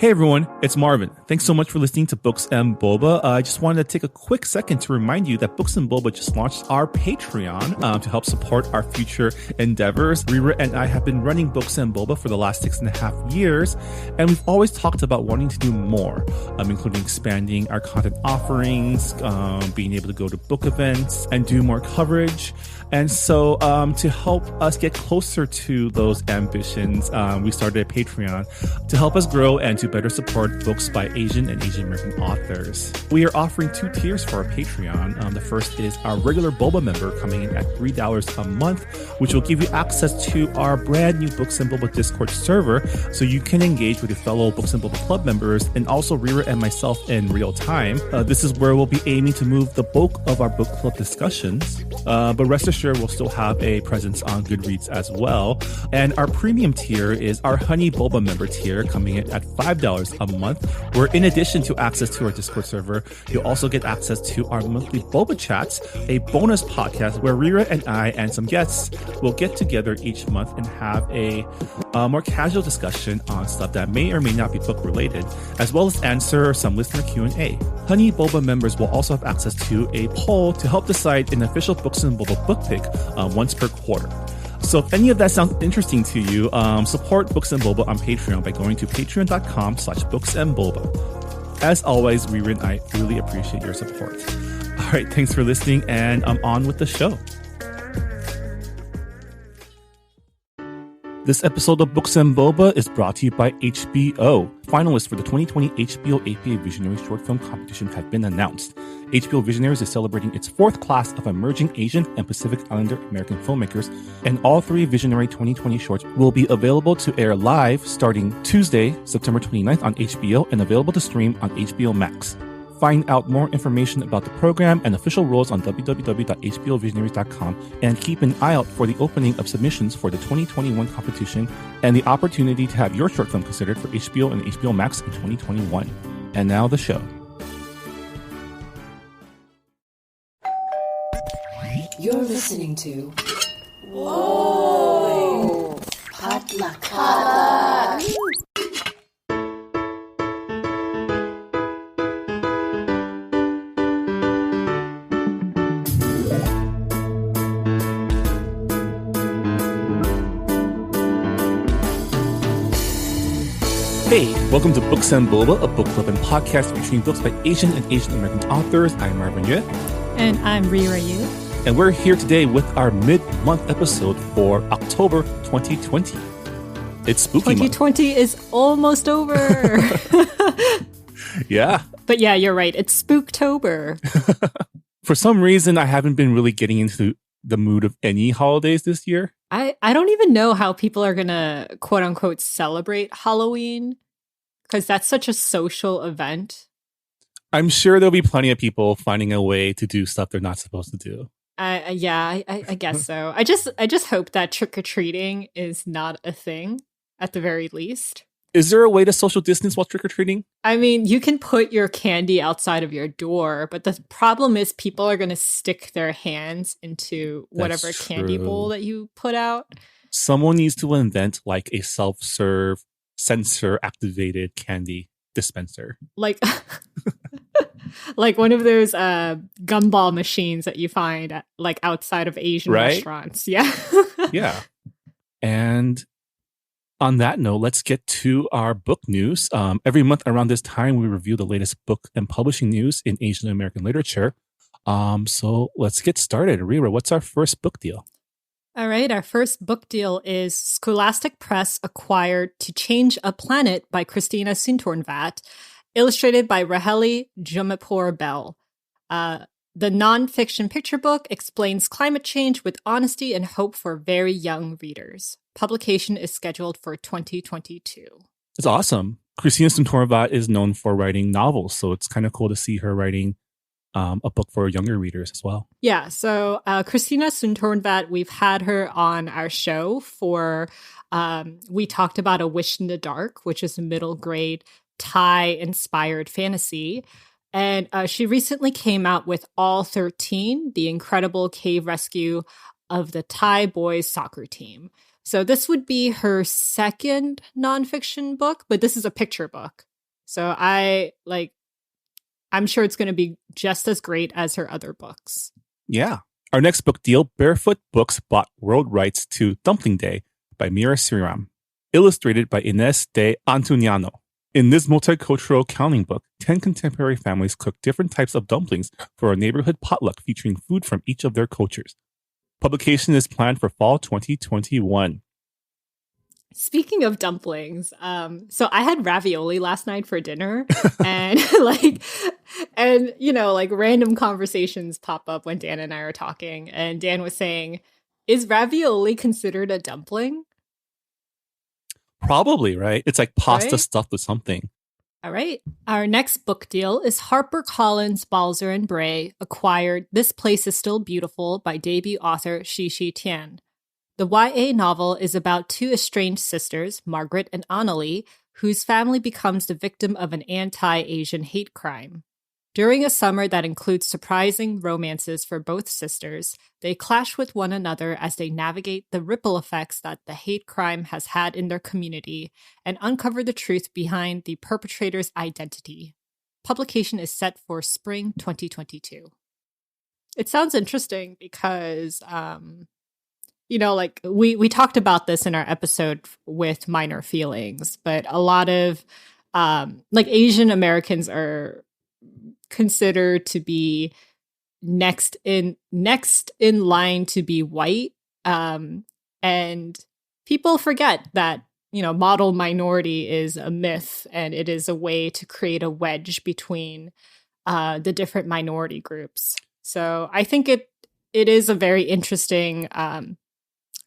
Hey everyone, it's Marvin. Thanks so much for listening to Books and Boba. I just wanted to take a quick second to remind you that Books and Boba just launched our Patreon to help support our future endeavors. Rira and I have been running Books and Boba for the last 6.5 years, and we've always talked about wanting to do more, including expanding our content offerings, being able to go to book events and do more coverage. And so to help us get closer to those ambitions, we started a Patreon to help us grow and to better support books by Asian and Asian American authors. We are offering 2 tiers for our Patreon. The first is our regular Boba member coming in at $3 a month, which will give you access to our brand new Books and Boba Discord server so you can engage with your fellow Books and Boba Club members and also Rira and myself in real time. This is where we'll be aiming to move the bulk of our book club discussions, but rest assured we'll still have a presence on Goodreads as well. And our premium tier is our Honey Boba member tier coming in at $5 a month, where in addition to access to our Discord server, you'll also get access to our monthly Boba Chats, a bonus podcast where Rira and I and some guests will get together each month and have a more casual discussion on stuff that may or may not be book related, as well as answer some listener Q&A. Honey Boba members will also have access to a poll to help decide an official Books and Boba book pick once per quarter. So if any of that sounds interesting to you, support Books and Boba on Patreon by going to patreon.com/booksandboba. As always, Rira and I really appreciate your support. All right, thanks for listening, and I'm on with the show. This episode of Books and Boba is brought to you by HBO. Finalists for the 2020 HBO APA Visionaries Short Film Competition have been announced. HBO Visionaries is celebrating its 4th class of emerging Asian and Pacific Islander American filmmakers, and all 3 Visionary 2020 shorts will be available to air live starting Tuesday, September 29th on HBO and available to stream on HBO MAX. Find out more information about the program and official rules on www.hbovisionaries.com, and keep an eye out for the opening of submissions for the 2021 competition and the opportunity to have your short film considered for HBO and HBO Max in 2021. And now the show. You're listening to Whoa! Potluck. Hey, welcome to Books and Boba, a book club and podcast featuring books by Asian and Asian American authors. I'm Marvin Yue. And I'm Rira Yu. And we're here today with our mid-month episode for October 2020. It's spooky 2020 month. is almost over. Yeah. But yeah, you're right. It's Spooktober. For some reason, I haven't been really getting into the mood of any holidays this year. I don't even know how people are going to quote unquote celebrate Halloween, because that's such a social event. I'm sure there'll be plenty of people finding a way to do stuff they're not supposed to do. I guess so. I just hope that trick-or-treating is not a thing at the very least. Is there a way to social distance while trick-or-treating? I mean, you can put your candy outside of your door, but the problem is people are going to stick their hands into whatever candy bowl that you put out. Someone needs to invent like a self-serve, sensor-activated candy dispenser. Like one of those gumball machines that you find at, like outside of Asian restaurants. Yeah. Yeah. And on that note, let's get to our book news. Every month around this time, we review the latest book and publishing news in Asian American literature. So let's get started. Rira, what's our first book deal? All right. Our first book deal is Scholastic Press acquired To Change a Planet by Christina Soontornvat, illustrated by Raheli Jumapur Bell. The nonfiction picture book explains climate change with honesty and hope for very young readers. Publication is scheduled for 2022. It's awesome. Christina Soontornvat is known for writing novels, so it's kind of cool to see her writing a book for younger readers as well. Yeah, so Christina Soontornvat, we've had her on our show for, we talked about A Wish in the Dark, which is a middle grade Thai-inspired fantasy. And she recently came out with All 13, the incredible cave rescue of the Thai boys soccer team. So this would be her second nonfiction book, but this is a picture book. So I'm sure it's going to be just as great as her other books. Yeah. Our next book deal, Barefoot Books bought world rights to Dumpling Day by Mira Sriram, illustrated by Ines de Antuniano. In this multicultural counting book, 10 contemporary families cook different types of dumplings for a neighborhood potluck featuring food from each of their cultures. Publication is planned for fall 2021. Speaking of dumplings, so I had ravioli last night for dinner, and random conversations pop up when Dan and I are talking, and Dan was saying, "Is ravioli considered a dumpling?" Probably, right? It's like pasta Right? stuffed with something. All right. Our next book deal is HarperCollins Balzer and Bray acquired This Place is Still Beautiful by debut author Xixi Tian. The YA novel is about two estranged sisters, Margaret and Annalie, whose family becomes the victim of an anti-Asian hate crime. During a summer that includes surprising romances for both sisters, they clash with one another as they navigate the ripple effects that the hate crime has had in their community and uncover the truth behind the perpetrator's identity. Publication is set for spring 2022. It sounds interesting because we talked about this in our episode with Minor Feelings, but a lot of Asian Americans are considered to be next in line to be white, and people forget that model minority is a myth and it is a way to create a wedge between the different minority groups. So I think it is a very interesting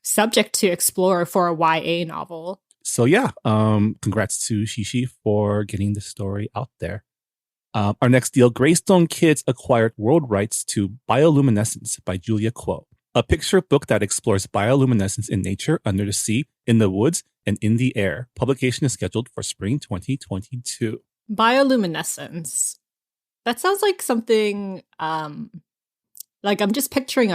subject to explore for a YA novel. So yeah, congrats to Xixi for getting the story out there. Our next deal, Greystone Kids acquired world rights to Bioluminescence by Julia Kuo, a picture book that explores bioluminescence in nature, under the sea, in the woods, and in the air. Publication is scheduled for spring 2022. Bioluminescence. That sounds like something, I'm just picturing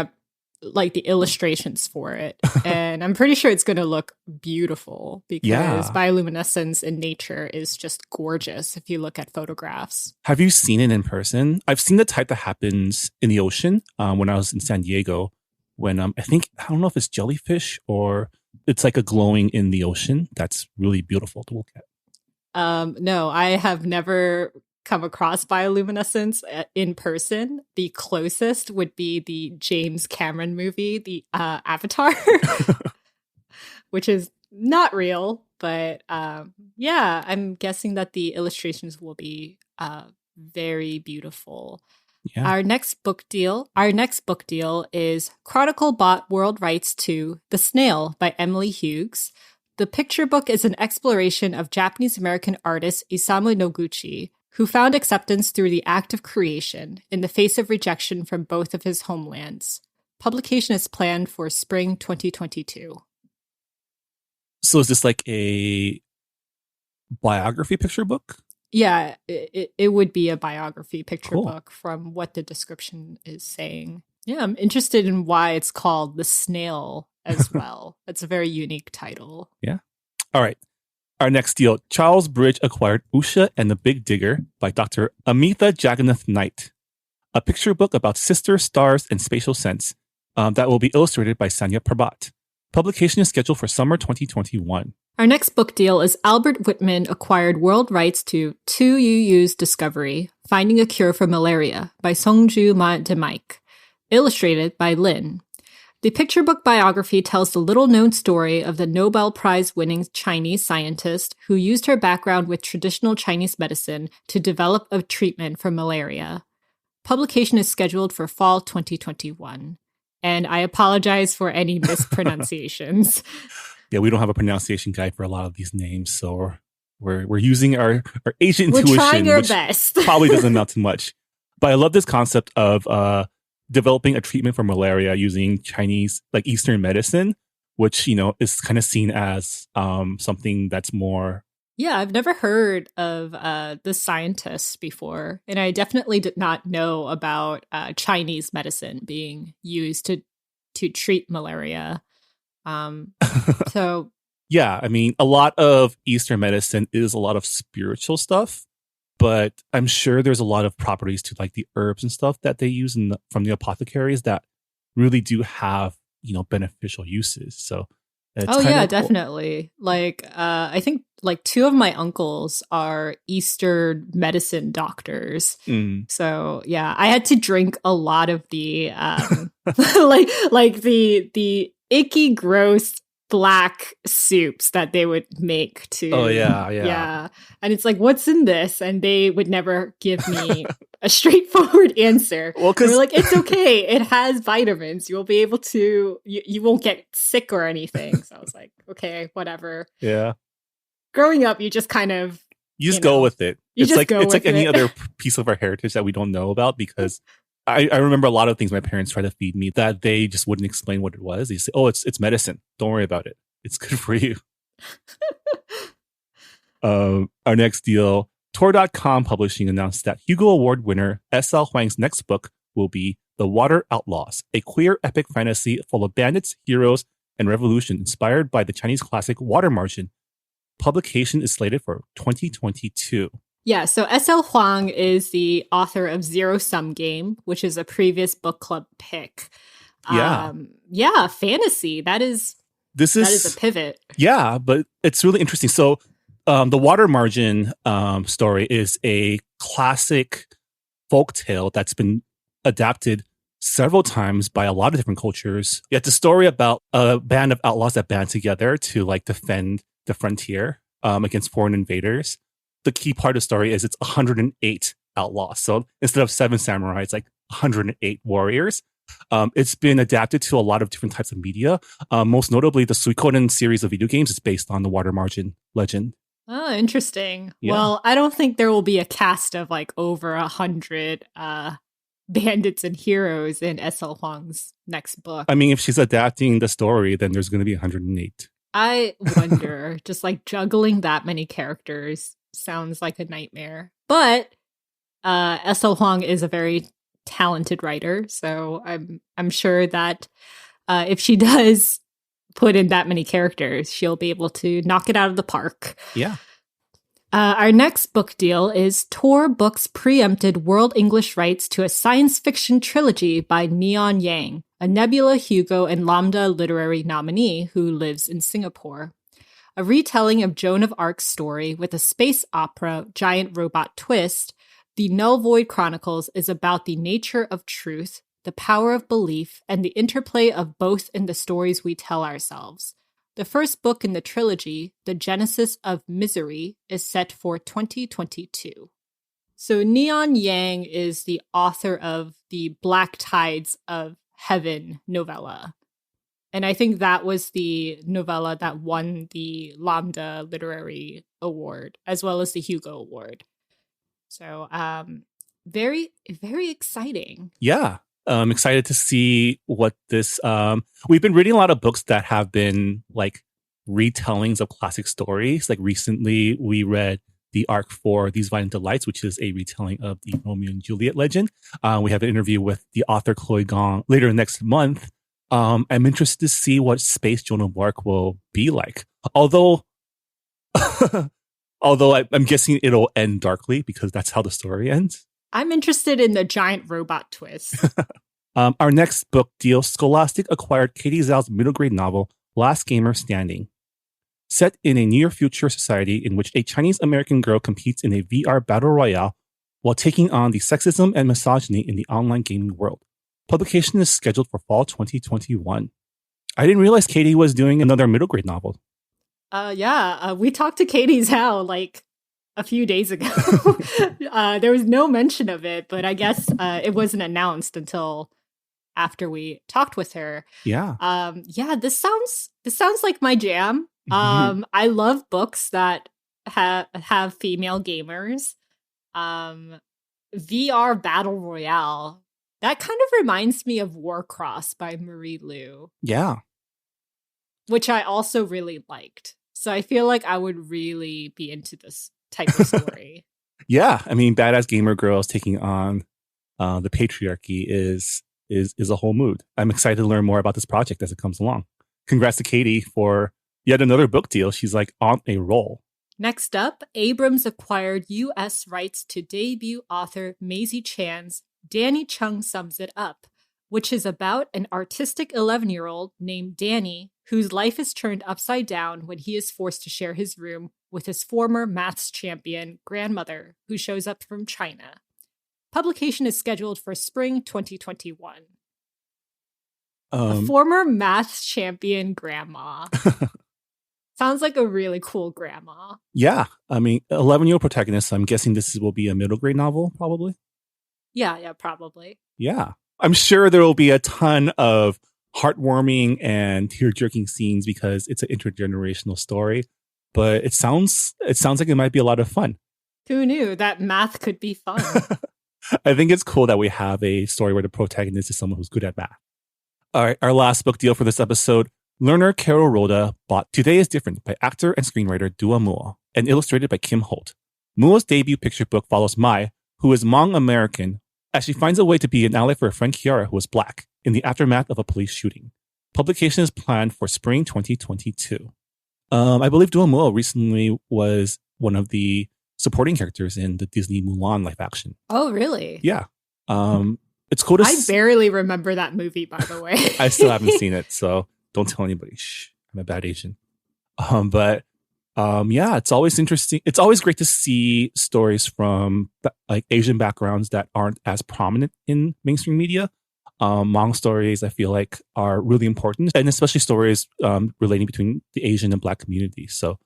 the illustrations for it. And I'm pretty sure it's going to look beautiful because bioluminescence in nature is just gorgeous if you look at photographs. Have you seen it in person? I've seen the type that happens in the ocean when I was in San Diego, when I don't know if it's jellyfish or it's like a glowing in the ocean. That's really beautiful to look at. No, I have never come across bioluminescence in person. The closest would be the James Cameron movie, the Avatar, which is not real, but I'm guessing that the illustrations will be very beautiful. Yeah. Our next book deal is Chronicle bought world rights to The Snail by Emily Hughes. The picture book is an exploration of Japanese-American artist Isamu Noguchi, who found acceptance through the act of creation in the face of rejection from both of his homelands. Publication is planned for spring 2022. So is this like a biography picture book? Yeah, it would be a biography picture book from what the description is saying. Yeah, I'm interested in why it's called The Snail as well. That's a very unique title. Yeah. All right. Our next deal, Charles Bridge acquired Usha and the Big Digger by Dr. Amitha Jagannath Knight, a picture book about sisters, stars, and spatial sense that will be illustrated by Sanya Prabhat. Publication is scheduled for summer 2021. Our next book deal is Albert Whitman acquired world rights to Tu Yu's Discovery, Finding a Cure for Malaria by Songju Ma Demaik, illustrated by Lin. The picture book biography tells the little-known story of the Nobel Prize-winning Chinese scientist who used her background with traditional Chinese medicine to develop a treatment for malaria. Publication is scheduled for fall 2021. And I apologize for any mispronunciations. Yeah, we don't have a pronunciation guide for a lot of these names, so we're using our Asian intuition. We're trying our best. Probably doesn't amount to much. But I love this concept of developing a treatment for malaria using Chinese, Eastern medicine, which, is kind of seen as something that's more... Yeah, I've never heard of the scientists before. And I definitely did not know about Chinese medicine being used to treat malaria. So... Yeah, I mean, a lot of Eastern medicine is a lot of spiritual stuff. but I'm sure there's a lot of properties to like the herbs and stuff that they use from the apothecaries that really do have, beneficial uses. So it's Oh kind yeah, of cool. definitely. Like I think like two of my uncles are Eastern medicine doctors. Mm. So yeah, I had to drink a lot of the like the icky gross black soups that they would make Oh to yeah, yeah. yeah. And it's like what's in this? And they would never give me a straightforward answer. Well, They were because like, it's okay. It has vitamins. You'll be able to, you won't get sick or anything. So I was like, okay, whatever. yeah, Growing up, you just kind of, you just go with it. you just go It's like with any it. other piece of our heritage that we don't know about because I remember a lot of things my parents tried to feed me that they just wouldn't explain what it was. They say, "Oh, it's medicine. Don't worry about it. It's good for you." Our next deal, Tor.com Publishing announced that Hugo Award winner S.L. Huang's next book will be The Water Outlaws, a queer epic fantasy full of bandits, heroes, and revolution inspired by the Chinese classic Water Margin. Publication is slated for 2022. Yeah, so S.L. Huang is the author of Zero Sum Game, which is a previous book club pick. Yeah. Yeah, fantasy. That is This a pivot. Yeah, but it's really interesting. So the Water Margin story is a classic folk tale that's been adapted several times by a lot of different cultures. It's a story about a band of outlaws that band together to like defend the frontier against foreign invaders. The key part of the story is it's 108 outlaws. So instead of 7 samurai, it's like 108 warriors. It's been adapted to a lot of different types of media. Most notably, the Suikoden series of video games is based on the Water Margin legend. Oh, interesting. Yeah. Well, I don't think there will be a cast of like over 100 bandits and heroes in S.L. Huang's next book. I mean, if she's adapting the story, then there's going to be 108. I wonder, just like juggling that many characters sounds like a nightmare. But S.L. Huang is a very talented writer, so I'm sure that if she does put in that many characters, she'll be able to knock it out of the park. Yeah. Our next book deal is Tor Books preempted world English rights to a science fiction trilogy by Neon Yang, a Nebula, Hugo, and Lambda literary nominee who lives in Singapore. A retelling of Joan of Arc's story with a space opera giant robot twist, The Null Void Chronicles is about the nature of truth, the power of belief, and the interplay of both in the stories we tell ourselves. The first book in the trilogy, The Genesis of Misery, is set for 2022. So Neon Yang is the author of the Black Tides of Heaven novella. And I think that was the novella that won the Lambda Literary Award, as well as the Hugo Award. So very, very exciting. Yeah. I'm excited to see what this we've been reading a lot of books that have been like retellings of classic stories. Like recently we read the arc for These Violent Delights, which is a retelling of the Romeo and Juliet legend. We have an interview with the author Chloe Gong later next month. I'm interested to see what Space Joan of Arc will be like. Although I'm guessing it'll end darkly because that's how the story ends. I'm interested in the giant robot twist. Our next book deal, Scholastic acquired Katie Zhao's middle grade novel, Last Gamer Standing. Set in a near future society in which a Chinese American girl competes in a VR battle royale while taking on the sexism and misogyny in the online gaming world. Publication is scheduled for fall 2021. I didn't realize Katie was doing another middle grade novel. We talked to Katie Zhao like a few days ago. There was no mention of it, but I guess it wasn't announced until after we talked with her. Yeah. This sounds like my jam. I love books that have female gamers. VR Battle Royale. That kind of reminds me of Warcross by Marie Lu. Yeah. Which I also really liked. So I feel like I would really be into this type of story. Yeah. I mean, badass gamer girls taking on the patriarchy is a whole mood. I'm excited to learn more about this project as it comes along. Congrats to Katie for yet another book deal. She's like on a roll. Next up, Abrams acquired U.S. rights to debut author Maisie Chan's Danny Chung Sums It Up, which is about an artistic 11-year-old named Danny whose life is turned upside down when he is forced to share his room with his former maths champion grandmother, who shows up from China. Publication is scheduled for spring 2021. A former maths champion grandma. Sounds like a really cool grandma. Yeah. I mean, 11-year-old protagonist. So I'm guessing this will be a middle grade novel, probably. Yeah, probably. Yeah. I'm sure there will be a ton of heartwarming and tear-jerking scenes because it's an intergenerational story. But it sounds like it might be a lot of fun. Who knew that math could be fun? I think it's cool that we have a story where the protagonist is someone who's good at math. All right, our last book deal for this episode. Learner Carol Rhoda bought Today is Different by actor and screenwriter Dua Mua and illustrated by Kim Holt. Mua's debut picture book follows Mai, who is Hmong American, as she finds a way to be an ally for her friend Kiara, who is Black, in the aftermath of a police shooting. Publication is planned for spring 2022. I believe Dua Mua recently was one of the supporting characters in the Disney Mulan live action. Oh, really? Yeah. It's cool to I barely remember that movie, by the way. I still haven't seen it, so don't tell anybody. Shh, I'm a bad Asian. Yeah, it's always interesting. It's always great to see stories from like Asian backgrounds that aren't as prominent in mainstream media. Hmong stories, I feel like, are really important, and especially stories relating between the Asian and Black communities. So,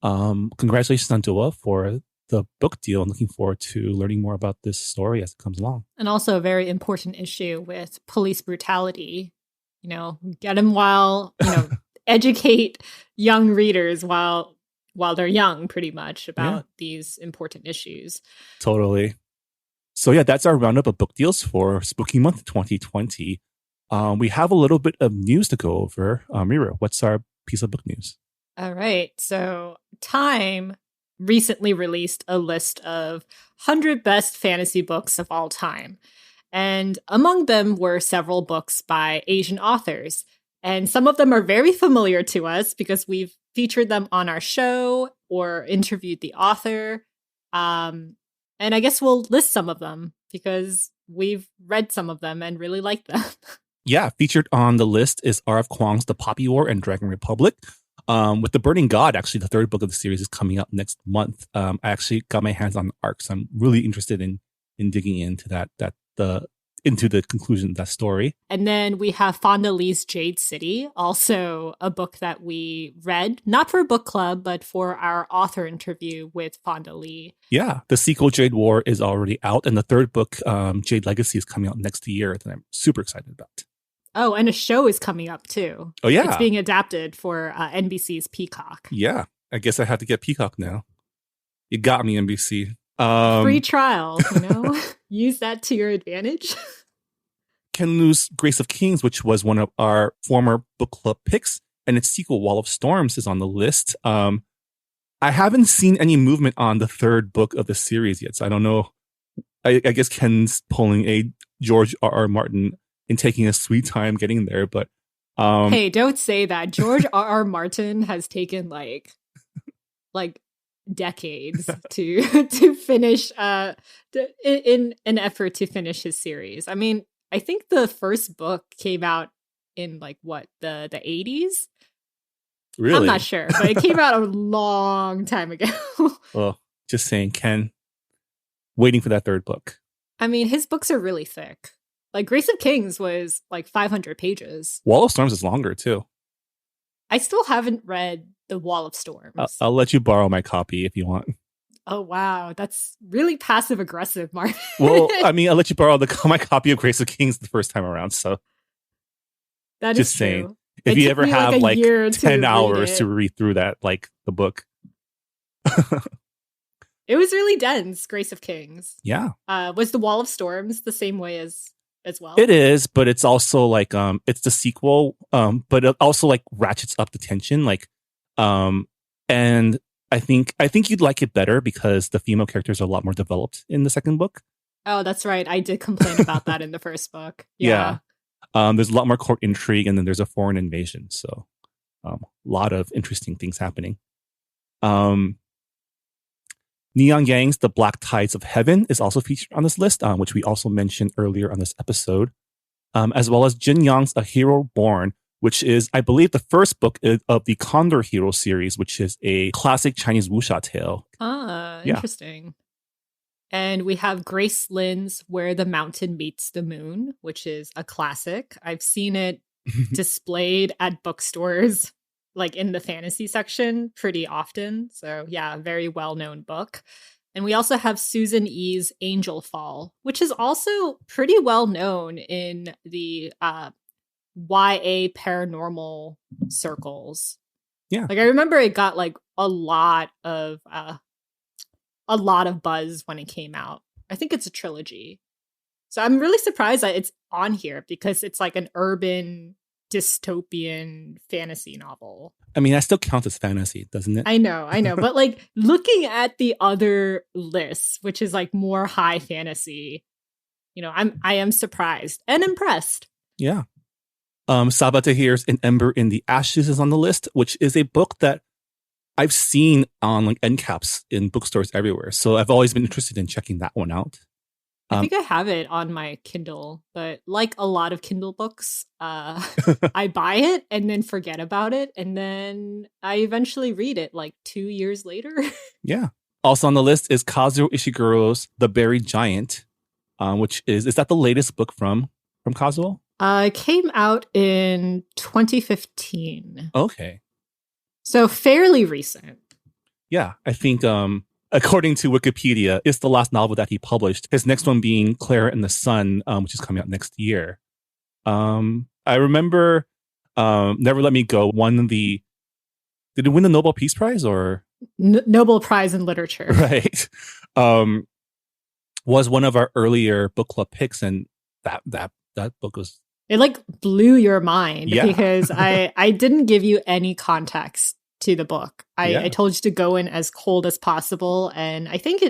congratulations on Dua for the book deal. I'm looking forward to learning more about this story as it comes along. And also a very important issue with police brutality. Get them while, educate young readers while they're young, pretty much, about these important issues. Totally. So yeah, that's our roundup of book deals for Spooky Month 2020. We have a little bit of news to go over. Mira, what's our piece of book news? All right. So Time recently released a list of 100 best fantasy books of all time. And among them were several books by Asian authors. And some of them are very familiar to us because we've featured them on our show or interviewed the author. And I guess we'll list some of them because we've read some of them and really like them. Yeah, featured on the list is R.F. Kuang's The Poppy War and Dragon Republic. With The Burning God, actually, the third book of the series is coming out next month. I actually got my hands on the arc, so I'm really interested in digging into into the conclusion of that story. And then we have Fonda Lee's Jade City, also a book that we read, not for a book club, but for our author interview with Fonda Lee. Yeah, the sequel Jade War is already out, and the third book, Jade Legacy, is coming out next year that I'm super excited about. Oh, and a show is coming up too. Oh, yeah. It's being adapted for NBC's Peacock. Yeah, I guess I have to get Peacock now. You got me, NBC. Free trial, use that to your advantage. Ken Liu's Grace of Kings, which was one of our former book club picks, and its sequel Wall of Storms is on the list. I haven't seen any movement on the third book of the series yet, so I don't know. I guess Ken's pulling a George R.R. Martin and taking a sweet time getting there, but hey, don't say that. George R.R. Martin has taken like decades to finish in an effort to finish his series. I mean, I think the first book came out in the 80s. Really? I'm not sure, but it came out a long time ago. Well, just saying, Ken, waiting for that third book. I mean, his books are really thick. Like Grace of Kings was like 500 pages. Wall of Storms is longer too. I still haven't read The Wall of Storms. I'll let you borrow my copy if you want. Oh, wow. That's really passive aggressive, Martin. Well, I mean, I'll let you borrow my copy of Grace of Kings the first time around. So that just is saying, true. if you ever have like 10 hours to read through that, like the book. It was really dense, Grace of Kings. Yeah. Was The Wall of Storms the same way as well? It is, but it's also like it's the sequel, but it also like ratchets up the tension, and I think you'd like it better because the female characters are a lot more developed in the second book. Oh, that's right. I did complain about that in the first book. Yeah. There's a lot more court intrigue, and then there's a foreign invasion, so a lot of interesting things happening. Neon Gang's The Black Tides of Heaven is also featured on this list, which we also mentioned earlier on this episode, as well as Jin Young's A Hero Born, which is, I believe, the first book of the Condor Hero series, which is a classic Chinese wuxia tale. Interesting. And we have Grace Lin's Where the Mountain Meets the Moon, which is a classic. I've seen it displayed at bookstores, like in the fantasy section pretty often. So yeah, a very well-known book. And we also have Susan E's Angel Fall, which is also pretty well known in the YA paranormal circles. Yeah. Like I remember it got like a lot of buzz when it came out. I think it's a trilogy. So I'm really surprised that it's on here because it's like an urban dystopian fantasy novel. I mean, that still counts as fantasy, doesn't it? I know. But like looking at the other lists, which is like more high fantasy, I am surprised and impressed. Yeah. Sabaa Tahir's An Ember in the Ashes is on the list, which is a book that I've seen on like end caps in bookstores everywhere. So I've always been interested in checking that one out. I think I have it on my Kindle, but like a lot of Kindle books, I buy it and then forget about it. And then I eventually read it like 2 years later. Yeah. Also on the list is Kazuo Ishiguro's The Buried Giant, which is that the latest book from Kazuo? It came out in 2015. Okay. So fairly recent. Yeah. I think according to Wikipedia, it's the last novel that he published. His next one being Clara and the Sun, which is coming out next year. I remember Never Let Me Go won did it win the Nobel Peace Prize or? Nobel Prize in Literature. Right. Was one of our earlier book club picks, and that book was... It like blew your mind because Yeah. I didn't give you any context to the book. I told you to go in as cold as possible, and I think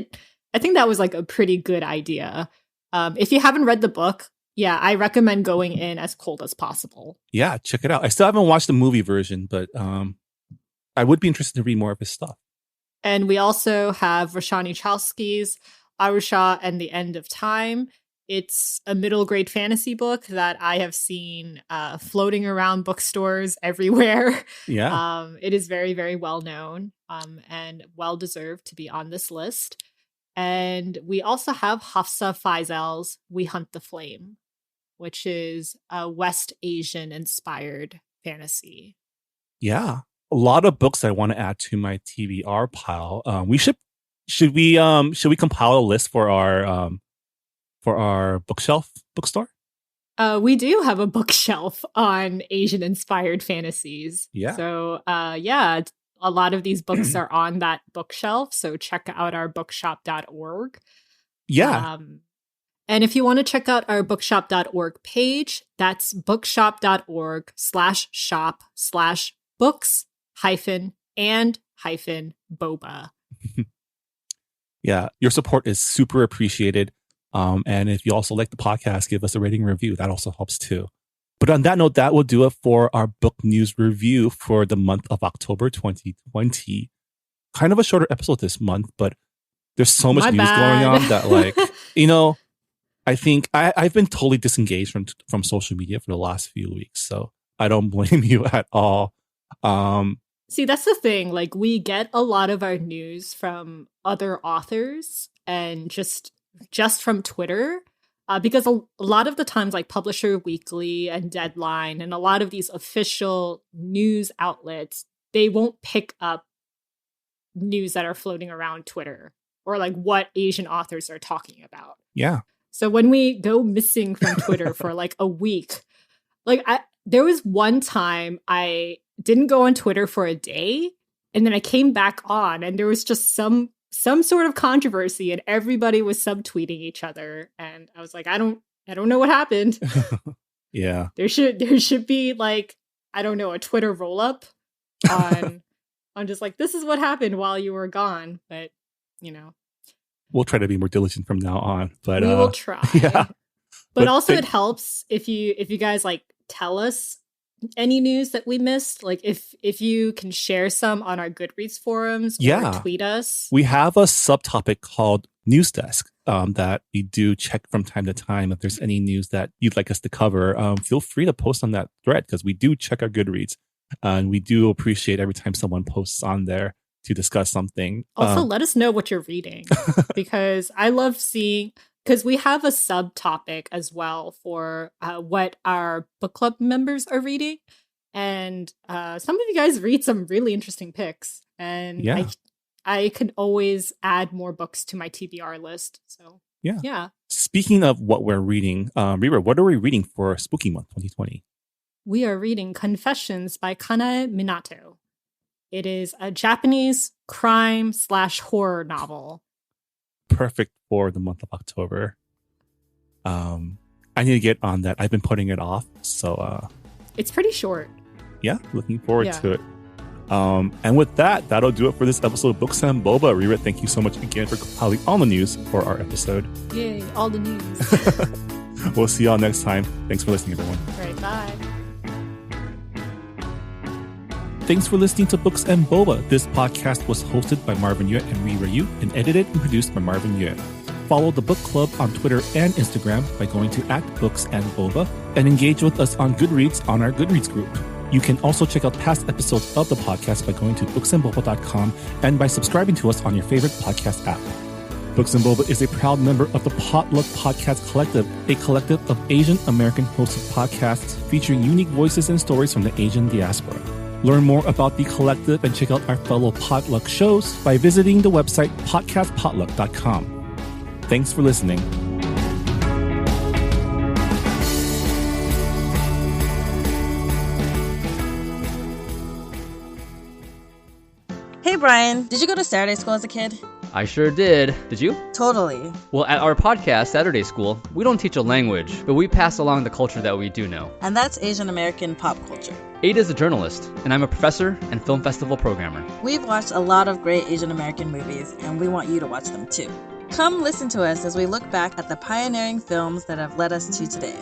that was like a pretty good idea. If you haven't read the book, I recommend going in as cold as possible. Yeah, check it out. I still haven't watched the movie version, but I would be interested to read more of his stuff. And we also have Roshani Chalsky's Arusha and the End of Time. It's a middle grade fantasy book that I have seen floating around bookstores everywhere. Yeah. It is very, very well known and well deserved to be on this list. And we also have Hafsa Faisal's We Hunt the Flame, which is a West Asian inspired fantasy. Yeah. A lot of books I want to add to my TBR pile. Should we compile a list for our bookstore? We do have a bookshelf on Asian inspired fantasies. Yeah. So a lot of these books are on that bookshelf. So check out our bookshop.org. Yeah. And if you want to check out our bookshop.org page, that's bookshop.org/shop/books-and-boba. Yeah. Your support is super appreciated. And if you also like the podcast, give us a rating and review. That also helps too. But on that note, that will do it for our book news review for the month of October 2020. Kind of a shorter episode this month, but there's so much news going on that, like, I think I've been totally disengaged from social media for the last few weeks. So I don't blame you at all. See, that's the thing. Like, we get a lot of our news from other authors and just from Twitter, because a lot of the times, like Publisher Weekly and Deadline and a lot of these official news outlets, they won't pick up news that are floating around Twitter or like what Asian authors are talking about. Yeah. So when we go missing from Twitter for like a week, like there was one time I didn't go on Twitter for a day, and then I came back on and there was just some sort of controversy and everybody was subtweeting each other, and I was like, I don't know what happened. Yeah. There should be like, I don't know, a Twitter roll up on just like, this is what happened while you were gone, but we'll try to be more diligent from now on, but we will try. Yeah. But also it helps if you guys like tell us any news that we missed? Like if you can share some on our Goodreads forums or tweet us. We have a subtopic called News Desk that we do check from time to time. If there's any news that you'd like us to cover, feel free to post on that thread because we do check our Goodreads. And we do appreciate every time someone posts on there to discuss something. Also, let us know what you're reading because I love seeing, because we have a subtopic as well for what our book club members are reading. And some of you guys read some really interesting picks. And I could always add more books to my TBR list. So, yeah. Speaking of what we're reading, Rira, what are we reading for Spooky Month 2020? We are reading Confessions by Kanae Minato. It is a Japanese crime/horror novel. Perfect for the month of October. I need to get on that. I've been putting it off. So it's pretty short. Yeah, looking forward to it. And with that, that'll do it for this episode of Books and Boba. Rira, thank you so much again for compiling all the news for our episode. Yay, all the news. We'll see y'all next time. Thanks for listening, everyone. All right, bye. Thanks for listening to Books and Boba. This podcast was hosted by Marvin Yue and Rira Yu and edited and produced by Marvin Yue. Follow the book club on Twitter and Instagram by going to @BooksandBoba and engage with us on Goodreads on our Goodreads group. You can also check out past episodes of the podcast by going to booksandboba.com and by subscribing to us on your favorite podcast app. Books and Boba is a proud member of the Potluck Podcast Collective, a collective of Asian American hosted podcasts featuring unique voices and stories from the Asian diaspora. Learn more about the collective and check out our fellow Potluck shows by visiting the website podcastpotluck.com. Thanks for listening. Hey Brian, did you go to Saturday school as a kid? I sure did. Did you? Totally. Well, at our podcast, Saturday School, we don't teach a language, but we pass along the culture that we do know. And that's Asian American pop culture. Ada's a journalist, and I'm a professor and film festival programmer. We've watched a lot of great Asian American movies, and we want you to watch them too. Come listen to us as we look back at the pioneering films that have led us to today.